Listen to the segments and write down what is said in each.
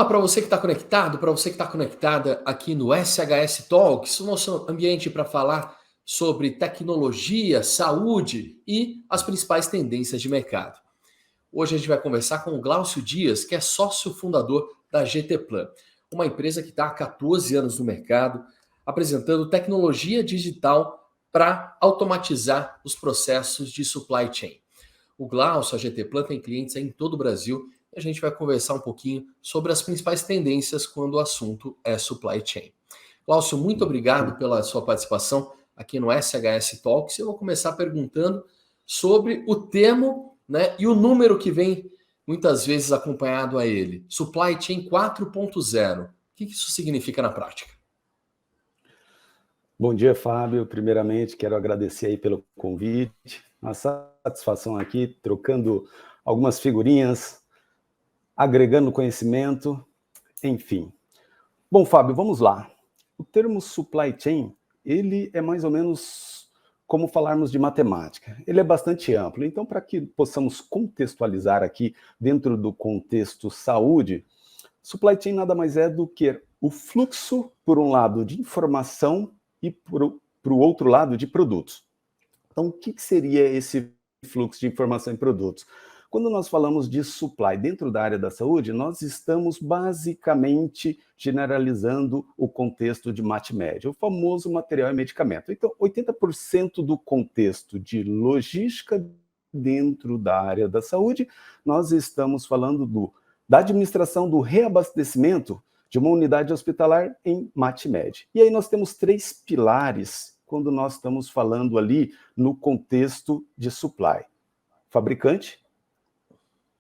Olá para você que está conectado, para você que está conectada aqui no SHS Talks, o nosso ambiente para falar sobre tecnologia, saúde e as principais tendências de mercado. Hoje a gente vai conversar com o Glaucio Dias, que é sócio fundador da GT Plan, uma empresa que está há 14 anos no mercado, apresentando tecnologia digital para automatizar os processos de supply chain. O Glaucio, a GT Plan, tem clientes aí em todo o Brasil e a gente vai conversar um pouquinho sobre as principais tendências quando o assunto é supply chain. Glaucio, muito obrigado pela sua participação aqui no SHS Talks. Eu vou começar perguntando sobre o termo, né, e o número que vem muitas vezes acompanhado a ele. Supply Chain 4.0. O que isso significa na prática? Bom dia, Fábio. Primeiramente, quero agradecer aí pelo convite. Uma satisfação aqui, trocando algumas figurinhas, agregando conhecimento, enfim. Bom, Fábio, vamos lá. O termo supply chain, ele é mais ou menos como falarmos de matemática. Ele é bastante amplo. Então, para que possamos contextualizar aqui dentro do contexto saúde, supply chain nada mais é do que o fluxo, por um lado, de informação e, por o outro lado, de produtos. Então, o que seria esse fluxo de informação e produtos? Quando nós falamos de supply dentro da área da saúde, nós estamos basicamente generalizando o contexto de MAT/MED, o famoso material e medicamento. Então, 80% do contexto de logística dentro da área da saúde, nós estamos falando da administração do reabastecimento de uma unidade hospitalar em MAT/MED. E aí nós temos 3 pilares quando nós estamos falando ali no contexto de supply. Fabricante,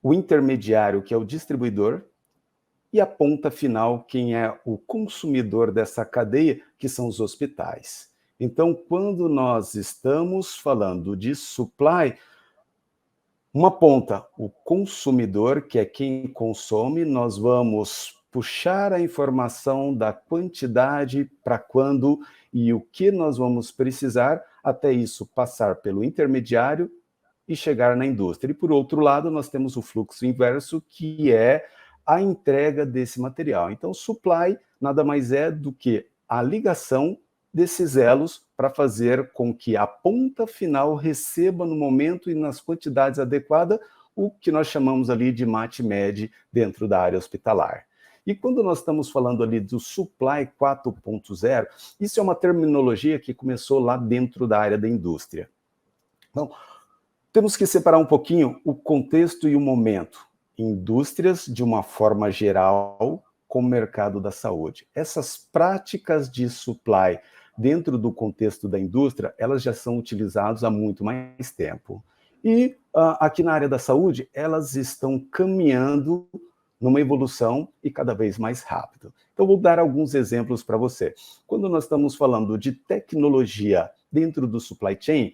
o intermediário, que é o distribuidor, e a ponta final, quem é o consumidor dessa cadeia, que são os hospitais. Então, quando nós estamos falando de supply, uma ponta, o consumidor, que é quem consome, nós vamos puxar a informação da quantidade para quando e o que nós vamos precisar, até isso passar pelo intermediário e chegar na indústria. E, por outro lado, nós temos o fluxo inverso, que é a entrega desse material. Então, supply nada mais é do que a ligação desses elos para fazer com que a ponta final receba no momento e nas quantidades adequadas o que nós chamamos ali de MAT/MED dentro da área hospitalar. E quando nós estamos falando ali do Supply 4.0, isso é uma terminologia que começou lá dentro da área da indústria. Então, temos que separar um pouquinho o contexto e o momento. Indústrias, de uma forma geral, com o mercado da saúde. Essas práticas de supply dentro do contexto da indústria, elas já são utilizadas há muito mais tempo. E aqui na área da saúde, elas estão caminhando numa evolução e cada vez mais rápido. Então, vou dar alguns exemplos para você. Quando nós estamos falando de tecnologia dentro do supply chain,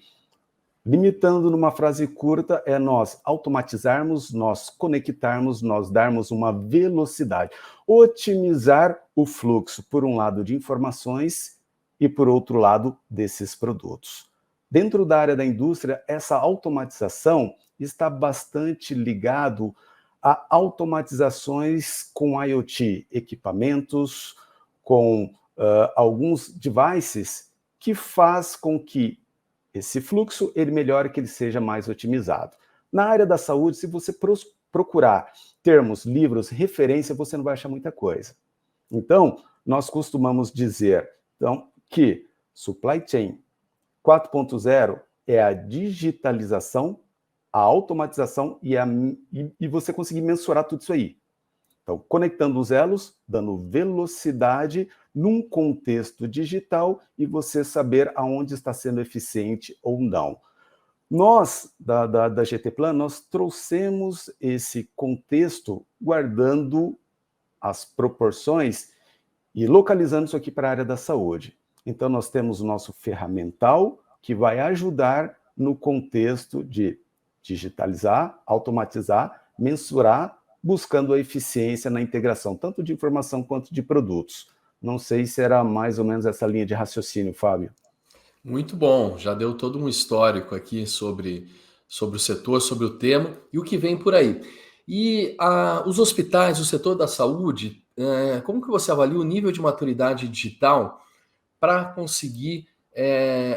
limitando numa frase curta, é nós automatizarmos, nós conectarmos, nós darmos uma velocidade, otimizar o fluxo, por um lado, de informações e, por outro lado, desses produtos. Dentro da área da indústria, essa automatização está bastante ligado a automatizações com IoT, equipamentos, com alguns devices que faz com que esse fluxo ele melhore, que ele seja mais otimizado. Na área da saúde, se você procurar termos, livros, referência, você não vai achar muita coisa. Então, nós costumamos dizer que Supply Chain 4.0 é a digitalização, a automatização e você conseguir mensurar tudo isso aí. Então, conectando os elos, dando velocidade num contexto digital e você saber aonde está sendo eficiente ou não. Nós, da GT Plan, nós trouxemos esse contexto guardando as proporções e localizando isso aqui para a área da saúde. Então, nós temos o nosso ferramental que vai ajudar no contexto de digitalizar, automatizar, mensurar, buscando a eficiência na integração, tanto de informação quanto de produtos. Não sei se era mais ou menos essa linha de raciocínio, Fábio. Muito bom, já deu todo um histórico aqui sobre o setor, sobre o tema e o que vem por aí. E os hospitais, o setor da saúde, como que você avalia o nível de maturidade digital para conseguir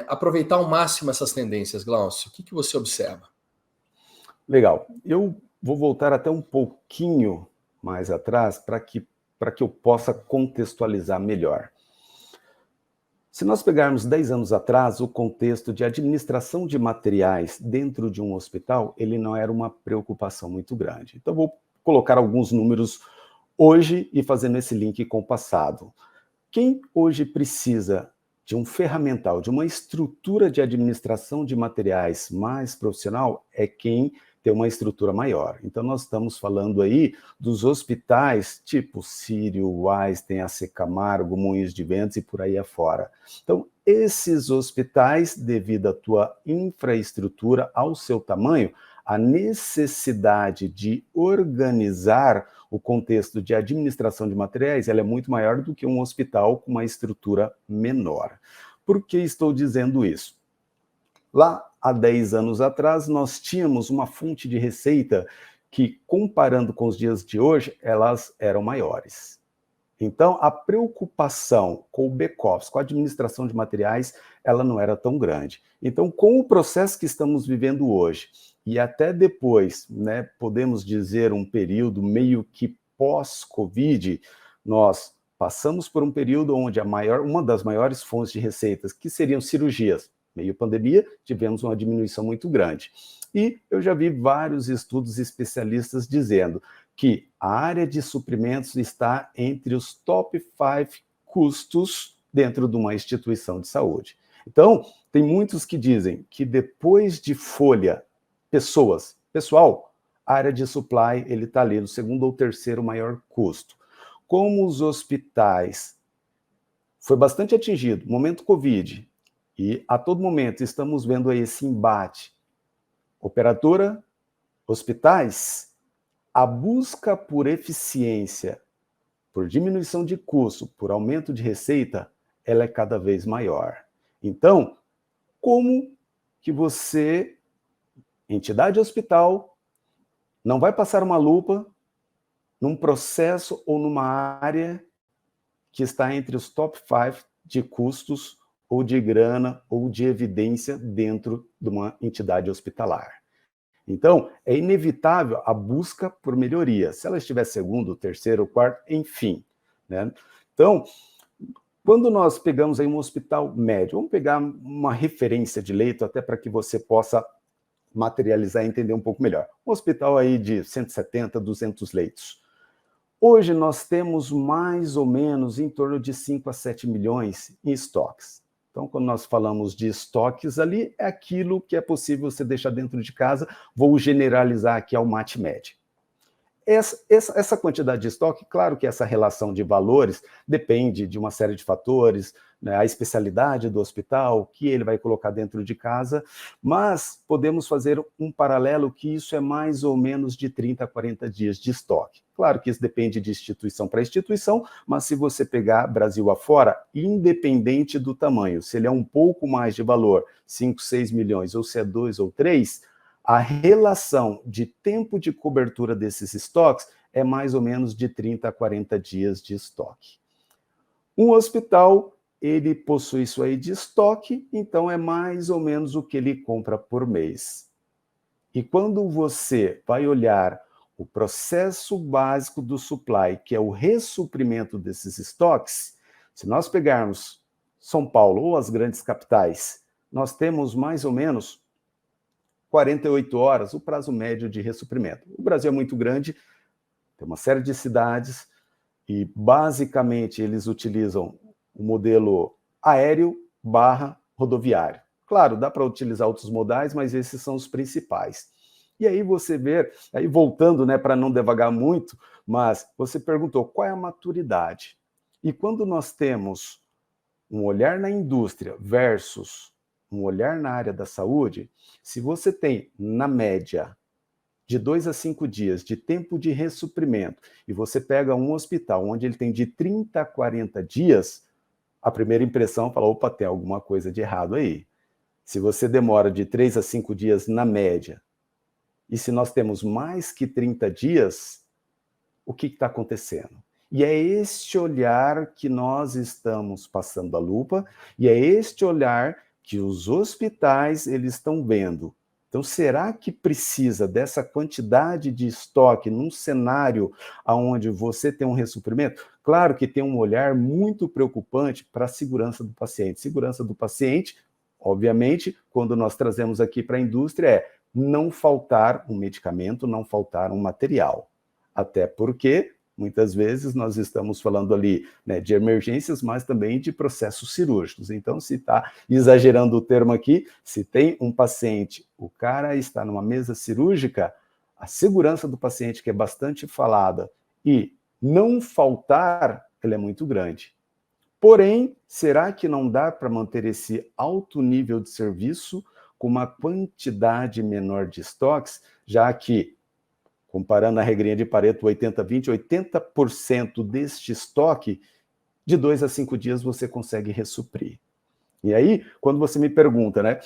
aproveitar ao máximo essas tendências, Glaucio? O que você observa? Legal. Eu vou voltar até um pouquinho mais atrás para que eu possa contextualizar melhor. Se nós pegarmos 10 anos atrás, o contexto de administração de materiais dentro de um hospital, ele não era uma preocupação muito grande. Então, vou colocar alguns números hoje e fazendo esse link com o passado. Quem hoje precisa de um ferramental, de uma estrutura de administração de materiais mais profissional, é quem tem uma estrutura maior. Então, nós estamos falando aí dos hospitais tipo Sírio, Einstein, AC Camargo, Moinhos de Ventos e por aí afora. Então, esses hospitais, devido à tua infraestrutura, ao seu tamanho, a necessidade de organizar o contexto de administração de materiais, ela é muito maior do que um hospital com uma estrutura menor. Por que estou dizendo isso? Lá, há 10 anos atrás, nós tínhamos uma fonte de receita que, comparando com os dias de hoje, elas eram maiores. Então, a preocupação com o back-office, com a administração de materiais, ela não era tão grande. Então, com o processo que estamos vivendo hoje, e até depois, né, podemos dizer um período meio que pós-Covid, nós passamos por um período onde uma das maiores fontes de receitas, que seriam cirurgias, meio pandemia, tivemos uma diminuição muito grande. E eu já vi vários estudos especialistas dizendo que a área de suprimentos está entre os top 5 custos dentro de uma instituição de saúde. Então, tem muitos que dizem que depois de folha, pessoal, a área de supply, ele está ali no segundo ou terceiro maior custo. Como os hospitais foi bastante atingido, momento Covid, e a todo momento estamos vendo aí esse embate, operadora, hospitais, a busca por eficiência, por diminuição de custo, por aumento de receita, ela é cada vez maior. Então, como que você, entidade hospital, não vai passar uma lupa num processo ou numa área que está entre os top 5 de custos ou de grana ou de evidência dentro de uma entidade hospitalar? Então, é inevitável a busca por melhoria. Se ela estiver segundo, terceiro, quarto, enfim, né? Então, quando nós pegamos aí um hospital médio, vamos pegar uma referência de leito até para que você possa materializar e entender um pouco melhor. Um hospital aí de 170, 200 leitos. Hoje nós temos mais ou menos em torno de 5 a 7 milhões em estoques. Então, quando nós falamos de estoques ali, é aquilo que é possível você deixar dentro de casa. Vou generalizar aqui ao mate-média. Essa quantidade de estoque, claro que essa relação de valores depende de uma série de fatores, né, a especialidade do hospital, o que ele vai colocar dentro de casa, mas podemos fazer um paralelo que isso é mais ou menos de 30 a 40 dias de estoque. Claro que isso depende de instituição para instituição, mas se você pegar Brasil afora, independente do tamanho, se ele é um pouco mais de valor, 5, 6 milhões, ou se é 2 ou 3, a relação de tempo de cobertura desses estoques é mais ou menos de 30 a 40 dias de estoque. Um hospital, ele possui isso aí de estoque, então é mais ou menos o que ele compra por mês. E quando você vai olhar o processo básico do supply, que é o ressuprimento desses estoques, se nós pegarmos São Paulo ou as grandes capitais, nós temos mais ou menos 48 horas, o prazo médio de ressuprimento. O Brasil é muito grande, tem uma série de cidades, e basicamente eles utilizam o modelo aéreo / rodoviário. Claro, dá para utilizar outros modais, mas esses são os principais. E aí você vê, aí voltando, né, para não devagar muito, mas você perguntou qual é a maturidade. E quando nós temos um olhar na indústria versus um olhar na área da saúde, se você tem, na média, de 2 a 5 dias de tempo de ressuprimento, e você pega um hospital onde ele tem de 30 a 40 dias, a primeira impressão fala, opa, tem alguma coisa de errado aí. Se você demora de 3 a 5 dias na média, E se nós temos mais que 30 dias, o que está acontecendo? E é este olhar que nós estamos passando a lupa, e é este olhar que os hospitais eles estão vendo. Então, será que precisa dessa quantidade de estoque num cenário onde você tem um ressuprimento? Claro que tem um olhar muito preocupante para a segurança do paciente. Segurança do paciente, obviamente, quando nós trazemos aqui para a indústria, é não faltar um medicamento, não faltar um material. Até porque, muitas vezes, nós estamos falando ali, né, de emergências, mas também de processos cirúrgicos. Então, se está exagerando o termo aqui, se tem um paciente, o cara está numa mesa cirúrgica, a segurança do paciente, que é bastante falada, e não faltar, ela é muito grande. Porém, será que não dá para manter esse alto nível de serviço com uma quantidade menor de estoques, já que, comparando a regrinha de Pareto 80-20, 80% deste estoque, de 2 a 5 dias você consegue ressuprir. E aí, quando você me pergunta, né,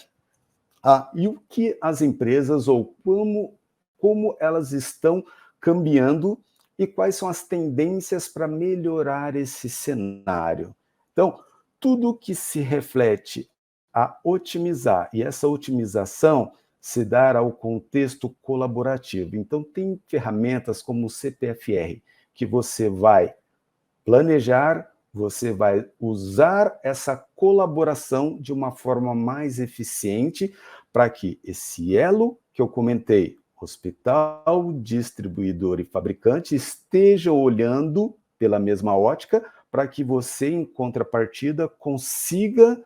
e o que as empresas, ou como elas estão cambiando e quais são as tendências para melhorar esse cenário? Então, tudo que se reflete a otimizar, e essa otimização se dar ao contexto colaborativo. Então, tem ferramentas como o CPFR, que você vai planejar, você vai usar essa colaboração de uma forma mais eficiente para que esse elo que eu comentei, hospital, distribuidor e fabricante, estejam olhando pela mesma ótica para que você, em contrapartida, consiga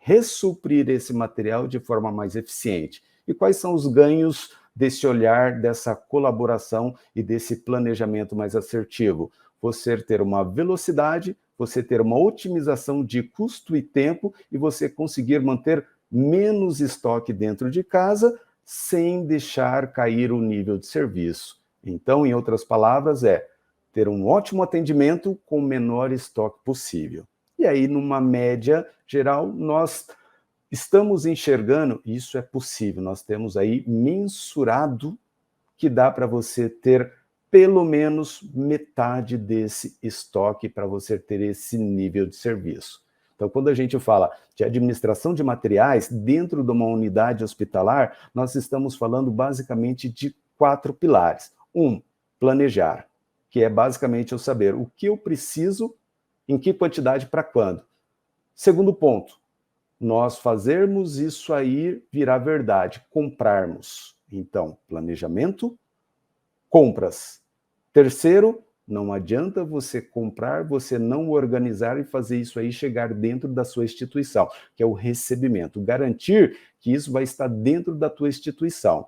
ressuprir esse material de forma mais eficiente. E quais são os ganhos desse olhar, dessa colaboração e desse planejamento mais assertivo? Você ter uma velocidade, você ter uma otimização de custo e tempo e você conseguir manter menos estoque dentro de casa sem deixar cair o nível de serviço. Então, em outras palavras, é ter um ótimo atendimento com o menor estoque possível. E aí, numa média geral, nós estamos enxergando, isso é possível, nós temos aí mensurado que dá para você ter pelo menos metade desse estoque para você ter esse nível de serviço. Então, quando a gente fala de administração de materiais dentro de uma unidade hospitalar, nós estamos falando basicamente de 4 pilares. Planejar, que é basicamente eu saber o que eu preciso, em que quantidade, para quando. Segundo ponto, nós fazermos isso aí virar verdade, comprarmos. Então, planejamento, compras. Terceiro, não adianta você comprar, você não organizar e fazer isso aí chegar dentro da sua instituição, que é o recebimento. Garantir que isso vai estar dentro da tua instituição.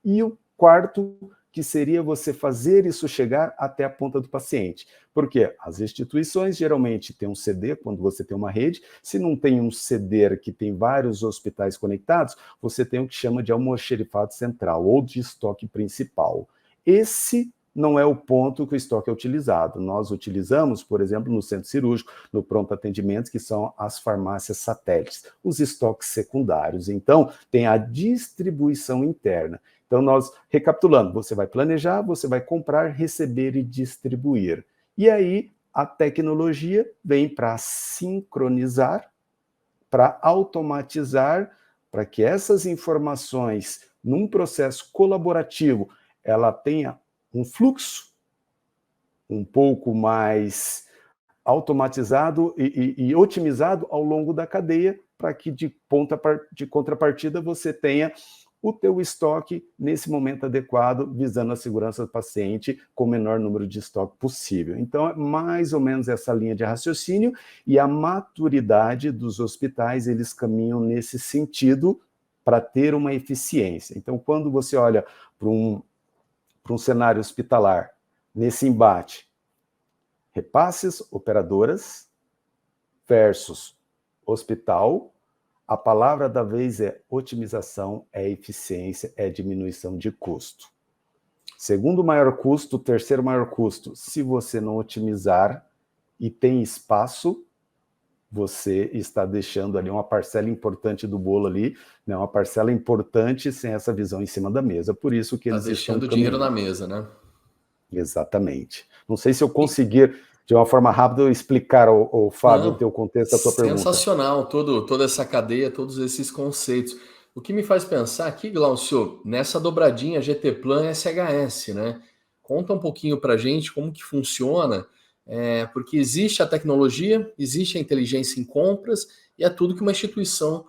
E o quarto, que seria você fazer isso chegar até a ponta do paciente. Porque as instituições geralmente têm um CD, quando você tem uma rede. Se não tem um CD que tem vários hospitais conectados, você tem o que chama de almoxerifado central, ou de estoque principal. Esse não é o ponto que o estoque é utilizado. Nós utilizamos, por exemplo, no centro cirúrgico, no pronto atendimento, que são as farmácias satélites, os estoques secundários. Então, tem a distribuição interna. Então, nós, recapitulando, você vai planejar, você vai comprar, receber e distribuir. E aí, a tecnologia vem para sincronizar, para automatizar, para que essas informações, num processo colaborativo, ela tenha um fluxo um pouco mais automatizado e otimizado ao longo da cadeia, para que de contrapartida você tenha o teu estoque nesse momento adequado, visando a segurança do paciente com o menor número de estoque possível. Então, é mais ou menos essa linha de raciocínio, e a maturidade dos hospitais, eles caminham nesse sentido para ter uma eficiência. Então, quando você olha para um cenário hospitalar, nesse embate, repasses operadoras versus hospital, a palavra da vez é otimização, é eficiência, é diminuição de custo. Segundo maior custo, terceiro maior custo, se você não otimizar e tem espaço, você está deixando ali uma parcela importante do bolo ali, né, uma parcela importante sem essa visão em cima da mesa. Por isso que Tá eles estão deixando dinheiro na caminhando. mesa, né? Exatamente. Não sei se eu conseguir, de uma forma rápida, explicar, Fábio, o Não, teu contexto, a tua pergunta. sensacional, toda essa cadeia, todos esses conceitos. O que me faz pensar aqui, Glaucio, nessa dobradinha GT Plan SHS, né? Conta um pouquinho para gente como que funciona, porque existe a tecnologia, existe a inteligência em compras e é tudo que uma instituição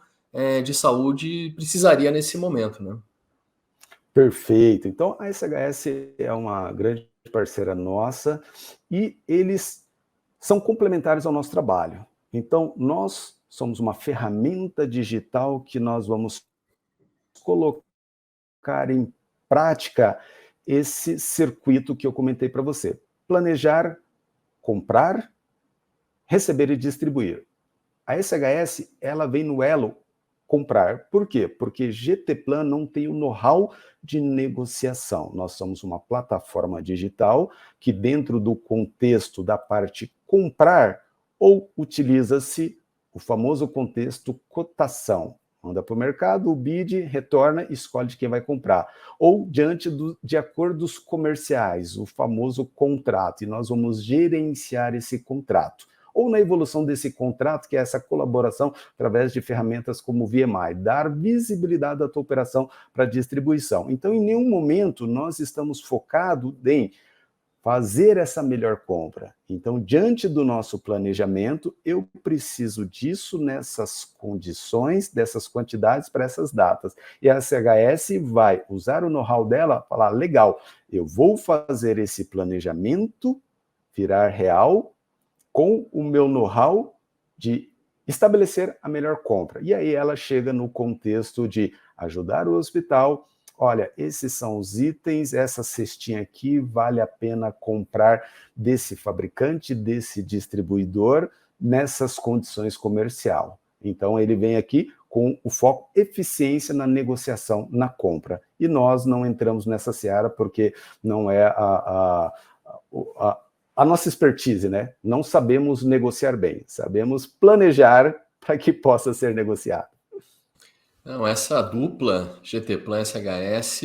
de saúde precisaria nesse momento, né? Perfeito. Então, a SHS é uma grande parceira nossa e eles são complementares ao nosso trabalho. Então, nós somos uma ferramenta digital que nós vamos colocar em prática esse circuito que eu comentei para você. Planejar, comprar, receber e distribuir. A SHS, ela vem no elo comprar. Por quê? Porque GT Plan não tem o know-how de negociação. Nós somos uma plataforma digital que, dentro do contexto da parte comprar, ou utiliza-se o famoso contexto cotação. Manda para o mercado, o bid, retorna, escolhe de quem vai comprar. Ou de acordos comerciais, o famoso contrato, e nós vamos gerenciar esse contrato. Ou na evolução desse contrato, que é essa colaboração através de ferramentas como o VMI, dar visibilidade à tua operação para distribuição. Então, em nenhum momento nós estamos focados em fazer essa melhor compra. Então, diante do nosso planejamento, eu preciso disso nessas condições, dessas quantidades para essas datas. E a SHS vai usar o know-how dela, falar, legal, eu vou fazer esse planejamento virar real com o meu know-how de estabelecer a melhor compra. E aí ela chega no contexto de ajudar o hospital. Olha, esses são os itens, essa cestinha aqui vale a pena comprar desse fabricante, desse distribuidor, nessas condições comercial. Então ele vem aqui com o foco eficiência na negociação, na compra. E nós não entramos nessa seara porque não é a nossa expertise, né? Não sabemos negociar bem, sabemos planejar para que possa ser negociado. Não, essa dupla GT Plan SHS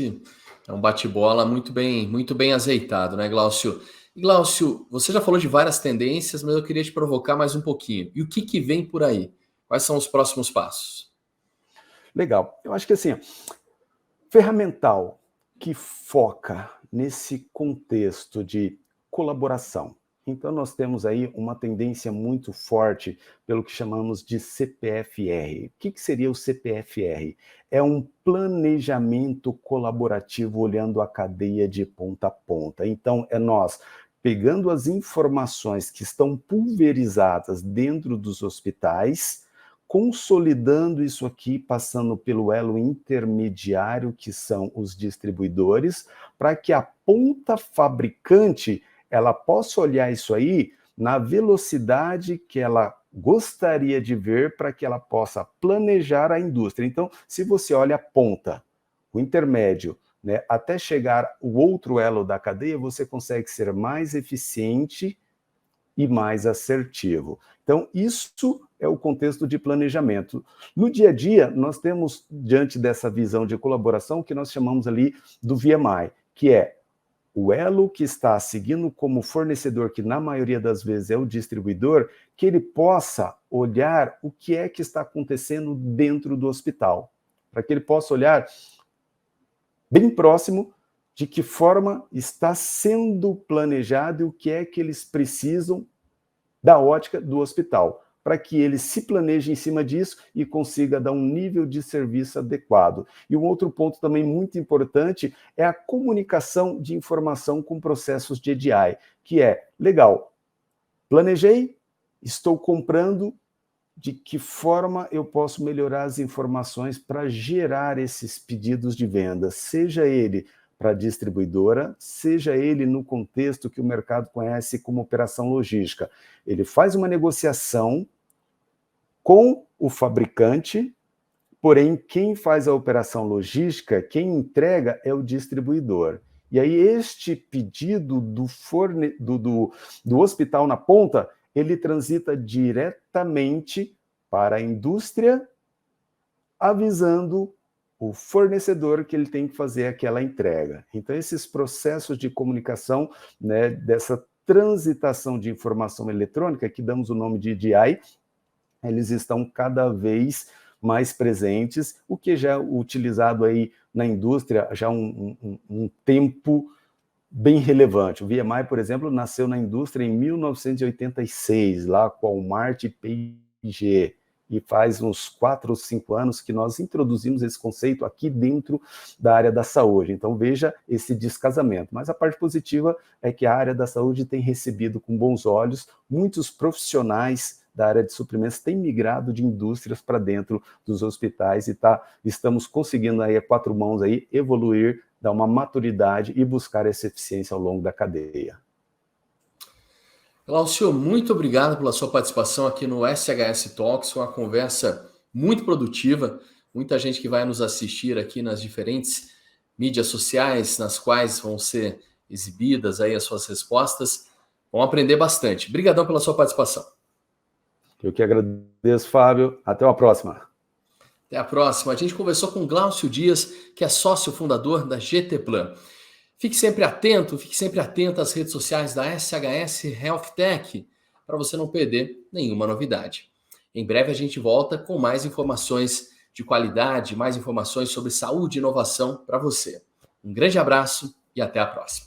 é um bate-bola muito bem azeitado, né, Glaucio? E, Glaucio, você já falou de várias tendências, mas eu queria te provocar mais um pouquinho. E o que, que vem por aí? Quais são os próximos passos? Legal. Eu acho que assim, ferramental que foca nesse contexto de colaboração. Então, nós temos aí uma tendência muito forte pelo que chamamos de CPFR. O que seria o CPFR? É um planejamento colaborativo olhando a cadeia de ponta a ponta. Então, é nós pegando as informações que estão pulverizadas dentro dos hospitais, consolidando isso aqui, passando pelo elo intermediário, que são os distribuidores, para que a ponta fabricante ela possa olhar isso aí na velocidade que ela gostaria de ver para que ela possa planejar a indústria. Então, se você olha a ponta, o intermédio, né, até chegar o outro elo da cadeia, você consegue ser mais eficiente e mais assertivo. Então, isso é o contexto de planejamento. No dia a dia, nós temos, diante dessa visão de colaboração, o que nós chamamos ali do VMI, que é o elo que está seguindo como fornecedor, que na maioria das vezes é o distribuidor, que ele possa olhar o que é que está acontecendo dentro do hospital, para que ele possa olhar bem próximo de que forma está sendo planejado e o que é que eles precisam da ótica do hospital, para que ele se planeje em cima disso e consiga dar um nível de serviço adequado. E um outro ponto também muito importante é a comunicação de informação com processos de EDI, que é, legal, planejei, estou comprando, de que forma eu posso melhorar as informações para gerar esses pedidos de venda, seja ele para a distribuidora, seja ele no contexto que o mercado conhece como operação logística. Ele faz uma negociação com o fabricante, porém quem faz a operação logística, quem entrega é o distribuidor. E aí este pedido do hospital na ponta, ele transita diretamente para a indústria, avisando o fornecedor que ele tem que fazer aquela entrega. Então, esses processos de comunicação, né, dessa transitação de informação eletrônica, que damos o nome de EDI, eles estão cada vez mais presentes, o que já é utilizado aí na indústria já há um tempo bem relevante. O VMI, por exemplo, nasceu na indústria em 1986, lá com a Walmart e P&G, e faz uns 4 ou 5 anos que nós introduzimos esse conceito aqui dentro da área da saúde. Então veja esse descasamento. Mas a parte positiva é que a área da saúde tem recebido com bons olhos, muitos profissionais da área de suprimentos têm migrado de indústrias para dentro dos hospitais e estamos conseguindo aí a 4 mãos aí evoluir, dar uma maturidade e buscar essa eficiência ao longo da cadeia. Glaucio, muito obrigado pela sua participação aqui no SHS Talks, uma conversa muito produtiva, muita gente que vai nos assistir aqui nas diferentes mídias sociais, nas quais vão ser exibidas aí as suas respostas, vão aprender bastante. Obrigadão pela sua participação. Eu que agradeço, Fábio. Até a próxima. Até a próxima. A gente conversou com Glaucio Dias, que é sócio fundador da GT Plan. Fique sempre atento às redes sociais da SHS Health Tech, para você não perder nenhuma novidade. Em breve a gente volta com mais informações de qualidade, mais informações sobre saúde e inovação para você. Um grande abraço e até a próxima.